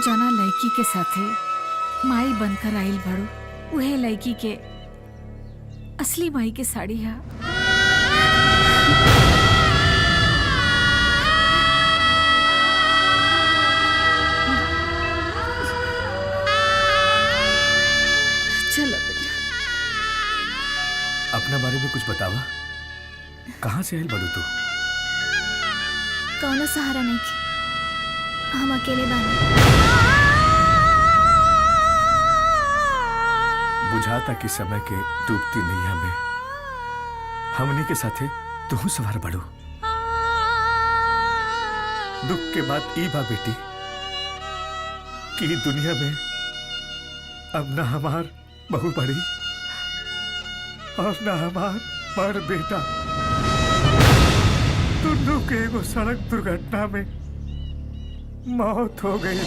जना लड़की के साथे माई बनकर आइल बड़ो, उहे लड़की के असली माई के साड़ी है। चलो बेटा। अपना बारे में कुछ बतावा, कहाँ से आइल बड़ू तू? कौनो सहारा नहीं के, हम अकेले बानी। बुझाता कि समय के डूबती नैया में हमनी के साथे तू सवार बड़ू। दुख के बाद ई बा बेटी कि दुनिया में अब ना हमार बहू बड़ी और ना हमार बड़ बेटा। दोनों के एगो सड़क दुर्घटना में मौत हो गई।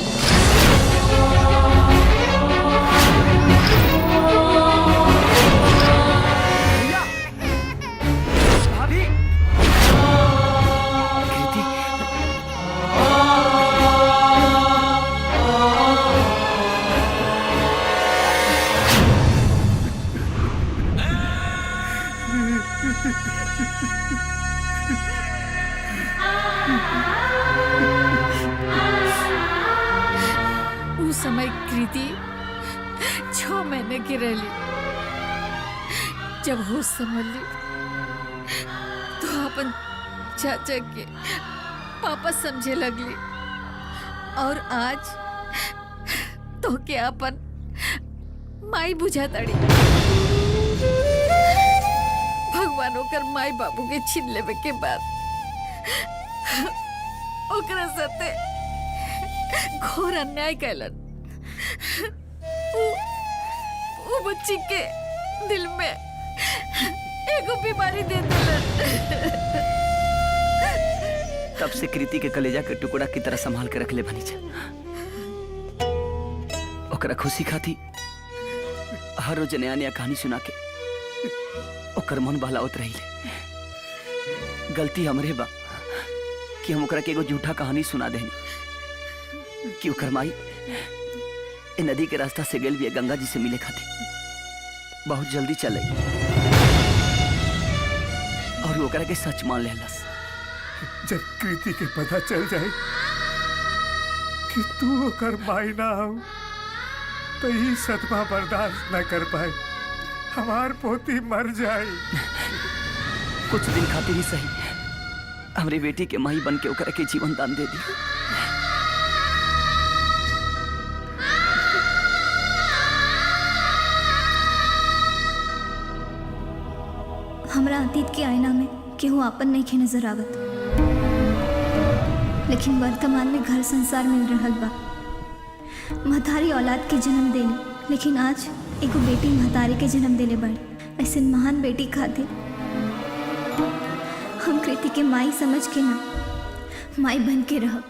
उस समय कृति 6 महीने की रही। जब होश संभल ली तो अपन चाचा के पापा समझे लगली और आज तो के अपन माई बुझा तड़ी। भगवान ओकर माई बाबू के छीन लेवे के बाद ओकरा साथे घोर अन्याय कैलन। वो बच्ची के दिल में एगो बीमारी दे दिलन। तब से कृति के कलेजा के टुकड़ा की तरह संभाल के रख ले बनी जा। ओकरा खुशी खाती हर रोज नया नया कहानी सुना के ओकर मन बहलावत रही ले। गलती हमरे बा कि हम ओकरा के एगो झूठा कहानी सुना देनी कि ओकर माई ए नदी के रास्ता से गेल भी गंगा जी से मिले खाती बहुत जल्दी चल आई और ओकरा के सच मान लेलस। जब कृति के पता चल जाए कि तू ओकर माई ना हो तो ही सदमा बर्दाश्त न कर पाए, हमार पोती मर जाए। कुछ दिन खातिर ही सही हमरे बेटी के माई बन के ओकरा के जीवन दान दे दी। हमरा अतीत के आईना में केहू आपन नहीं के नजर आवत, लेकिन वर्तमान में घर संसार मिल रहल बा। महतारी औलाद के जन्म देली, लेकिन आज एगो बेटी महतारी के जन्म देले बाड़ी। ऐसे महान बेटी खातिर हम कृति के माई समझ के ना माई बन के रह।